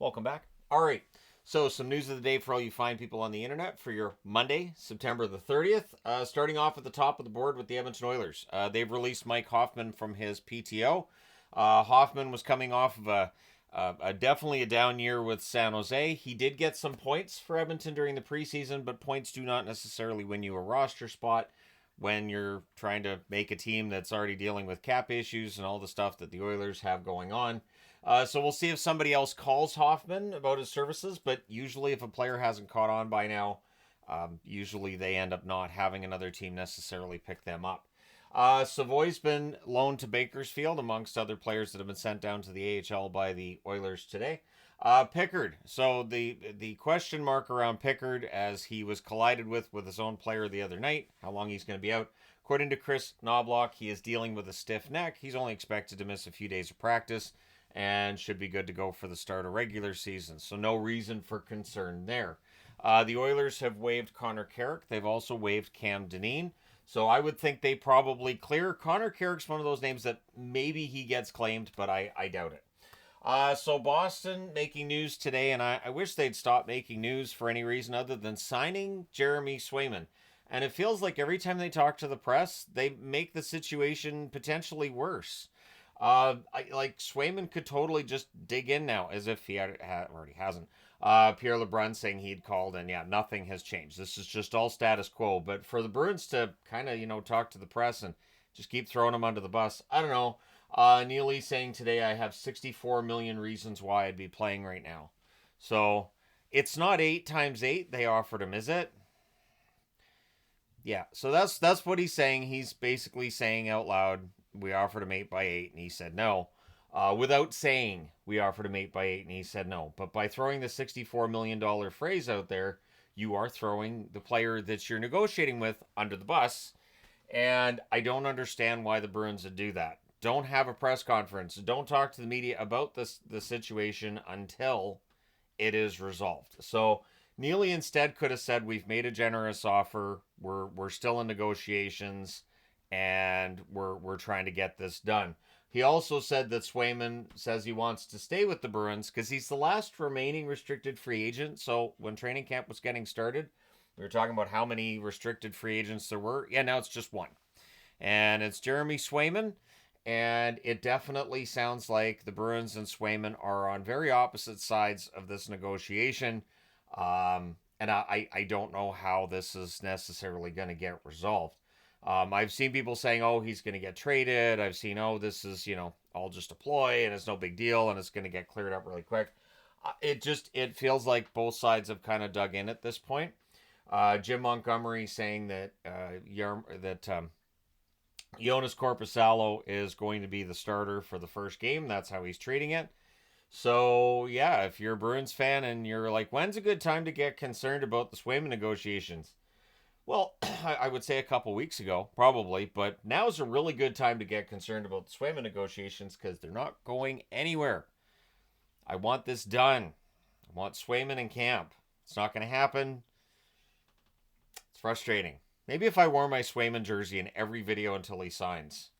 Welcome back. All right. So, some news of the day for all you fine people on the internet for your Monday, September the 30th. Starting off at the top of the board with the Edmonton Oilers. They've released Mike Hoffman from his PTO. Hoffman was coming off of definitely a down year with San Jose. He did get some points for Edmonton during the preseason, but points do not necessarily win you a roster spot when you're trying to make a team that's already dealing with cap issues and all the stuff that the Oilers have going on. So we'll see if somebody else calls Hoffman about his services, but usually if a player hasn't caught on by now, usually they end up not having another team necessarily pick them up. Savoy's been loaned to Bakersfield, amongst other players that have been sent down to the AHL by the Oilers today. Pickard. So the question mark around Pickard, as he was collided with his own player the other night, how long he's going to be out. According to Chris Knobloch, he is dealing with a stiff neck. He's only expected to miss a few days of practice and should be good to go for the start of regular season. So no reason for concern there. The Oilers have waived Connor Carrick. They've also waived Cam Dineen. So I would think they probably clear. Connor Carrick's one of those names that maybe he gets claimed, but I doubt it. So Boston making news today, and I wish they'd stop making news for any reason other than signing Jeremy Swayman. And it feels like every time they talk to the press, they make the situation potentially worse. Like Swayman could totally just dig in now, as if he already hasn't. Pierre LeBrun saying he'd called, and yeah, nothing has changed. This is just all status quo. But for the Bruins to kind of, talk to the press and just keep throwing him under the bus, I don't know. Neely saying today, I have 64 million reasons why I'd be playing right now. So it's not 8 times 8 they offered him, is it? Yeah, so that's what he's saying. He's basically saying out loud, we offered him 8 by 8, and he said no. Without saying we offered him 8 by 8, and he said no. But by throwing the $64 million phrase out there, you are throwing the player that you're negotiating with under the bus. And I don't understand why the Bruins would do that. Don't have a press conference. Don't talk to the media about the situation until it is resolved. So Neely instead could have said, we've made a generous offer. We're still in negotiations, and we're trying to get this done. He also said that Swayman says he wants to stay with the Bruins because he's the last remaining restricted free agent. So when training camp was getting started, we were talking about how many restricted free agents there were. Yeah, now it's just one. And it's Jeremy Swayman. And it definitely sounds like the Bruins and Swayman are on very opposite sides of this negotiation. And I don't know how this is necessarily going to get resolved. I've seen people saying, oh, he's going to get traded. I've seen, oh, this is, all just a ploy and it's no big deal and it's going to get cleared up really quick. It feels like both sides have kind of dug in at this point. Jim Montgomery saying that Jonas Korpisalo is going to be the starter for the first game. That's how he's treating it. So, yeah, if you're a Bruins fan and you're like, when's a good time to get concerned about the Swayman negotiations? Well, I would say a couple weeks ago, probably, but now is a really good time to get concerned about the Swayman negotiations because they're not going anywhere. I want this done. I want Swayman in camp. It's not going to happen. It's frustrating. Maybe if I wore my Swayman jersey in every video until he signs.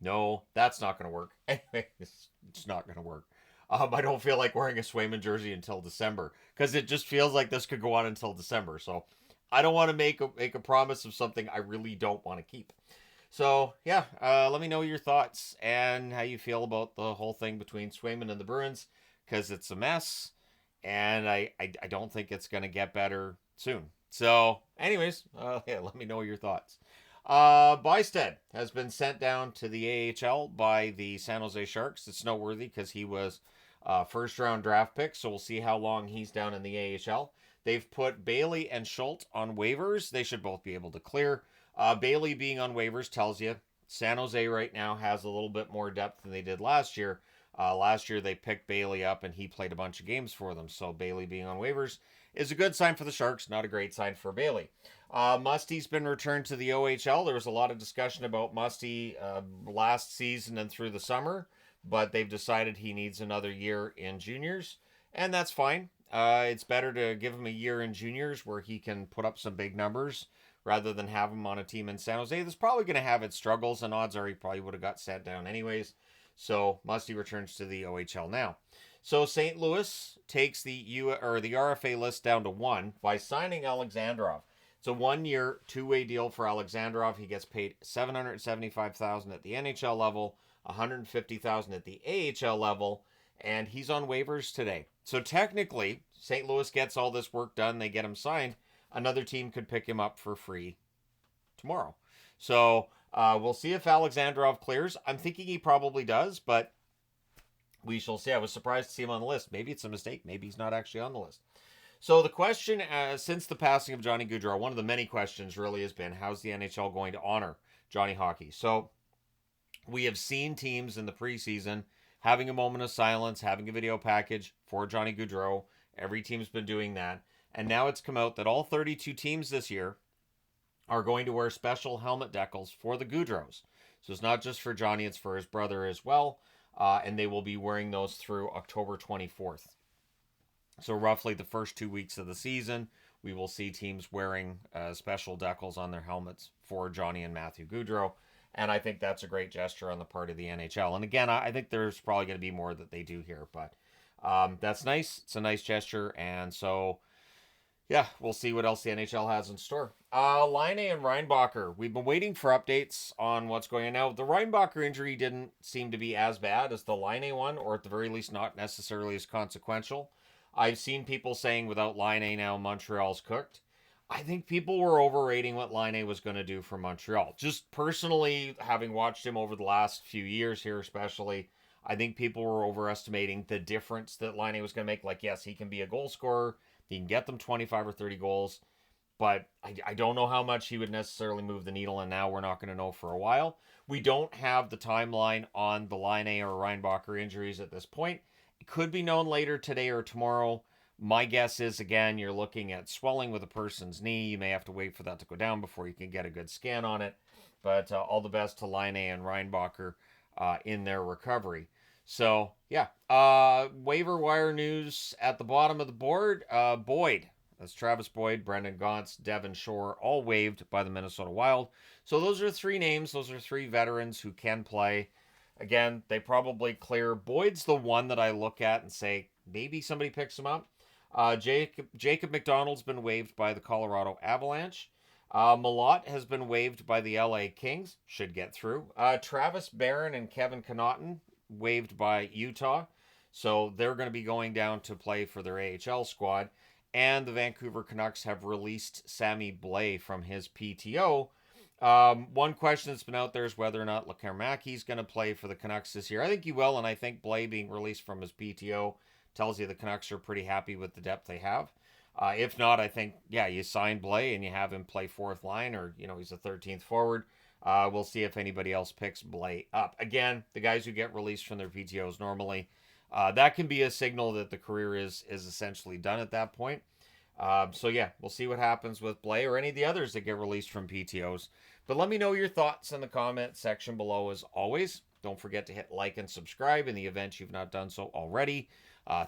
No, that's not going to work. Anyway, it's not going to work. I don't feel like wearing a Swayman jersey until December because it just feels like this could go on until December. So I don't want to make a promise of something I really don't want to keep. So, yeah, let me know your thoughts and how you feel about the whole thing between Swayman and the Bruins because it's a mess, and I don't think it's going to get better soon. So, anyways, yeah, let me know your thoughts. Bysted has been sent down to the AHL by the San Jose Sharks. It's noteworthy because he was first-round draft pick, so we'll see how long he's down in the AHL. They've put Bailey and Schultz on waivers. They should both be able to clear. Bailey being on waivers tells you San Jose right now has a little bit more depth than they did last year. Last year they picked Bailey up and he played a bunch of games for them. So Bailey being on waivers is a good sign for the Sharks, not a great sign for Bailey. Musty's been returned to the OHL. There was a lot of discussion about Musty last season and through the summer, but they've decided he needs another year in juniors, and that's fine. It's better to give him a year in juniors where he can put up some big numbers rather than have him on a team in San Jose that's probably going to have its struggles, and odds are he probably would have got sat down anyways. So Musty returns to the OHL now. So St. Louis takes the the RFA list down to 1 by signing Alexandrov. It's a 1-year, 2-way deal for Alexandrov. He gets paid $775,000 at the NHL level, $150,000 at the AHL level, and he's on waivers today. So technically, St. Louis gets all this work done. They get him signed. Another team could pick him up for free tomorrow. So we'll see if Alexandrov clears. I'm thinking he probably does, but we shall see. I was surprised to see him on the list. Maybe it's a mistake. Maybe he's not actually on the list. So the question, since the passing of Johnny Gaudreau, one of the many questions really has been, how's the NHL going to honor Johnny Hockey? So we have seen teams in the preseason having a moment of silence, having a video package for Johnny Gaudreau. Every team's been doing that. And now it's come out that all 32 teams this year are going to wear special helmet decals for the Gaudreaus. So it's not just for Johnny, it's for his brother as well. And they will be wearing those through October 24th. So roughly the first 2 weeks of the season, we will see teams wearing special decals on their helmets for Johnny and Matthew Gaudreau. And I think that's a great gesture on the part of the NHL. And again, I think there's probably going to be more that they do here. But that's nice. It's a nice gesture. And so, yeah, we'll see what else the NHL has in store. Laine and Reinbacher. We've been waiting for updates on what's going on now. The Reinbacher injury didn't seem to be as bad as the Laine one, or at the very least not necessarily as consequential. I've seen people saying without Laine now, Montreal's cooked. I think people were overrating what Laine was going to do for Montreal. Just personally, having watched him over the last few years here especially, I think people were overestimating the difference that Laine was going to make. Like, yes, he can be a goal scorer. He can get them 25 or 30 goals. But I don't know how much he would necessarily move the needle, and now we're not going to know for a while. We don't have the timeline on the Laine or Reinbacher injuries at this point. It could be known later today or tomorrow. My guess is, again, you're looking at swelling with a person's knee. You may have to wait for that to go down before you can get a good scan on it. But all the best to Laine and Reinbacher in their recovery. So, yeah. Waiver wire news at the bottom of the board. Boyd. That's Travis Boyd, Brendan Gaunce, Devin Shore, all waived by the Minnesota Wild. So those are 3 names. Those are 3 veterans who can play. Again, they probably clear. Boyd's the one that I look at and say, maybe somebody picks him up. Jacob McDonald's been waived by the Colorado Avalanche. Malott has been waived by the LA Kings. Should get through. Travis Barron and Kevin Connaughton waived by Utah. So they're going to be going down to play for their AHL squad. And the Vancouver Canucks have released Sammy Blais from his PTO. One question that's been out there is whether or not Lekarmaki is going to play for the Canucks this year. I think he will, and I think Blais being released from his PTO tells you the Canucks are pretty happy with the depth they have. If not, I think, yeah, you sign Blais and you have him play 4th line, or, he's a 13th forward. We'll see if anybody else picks Blais up. Again, the guys who get released from their PTOs normally, that can be a signal that the career is essentially done at that point. So yeah, we'll see what happens with Blais or any of the others that get released from PTOs. But let me know your thoughts in the comment section below as always. Don't forget to hit like and subscribe in the event you've not done so already.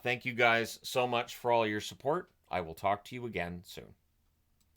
Thank you guys so much for all your support. I will talk to you again soon.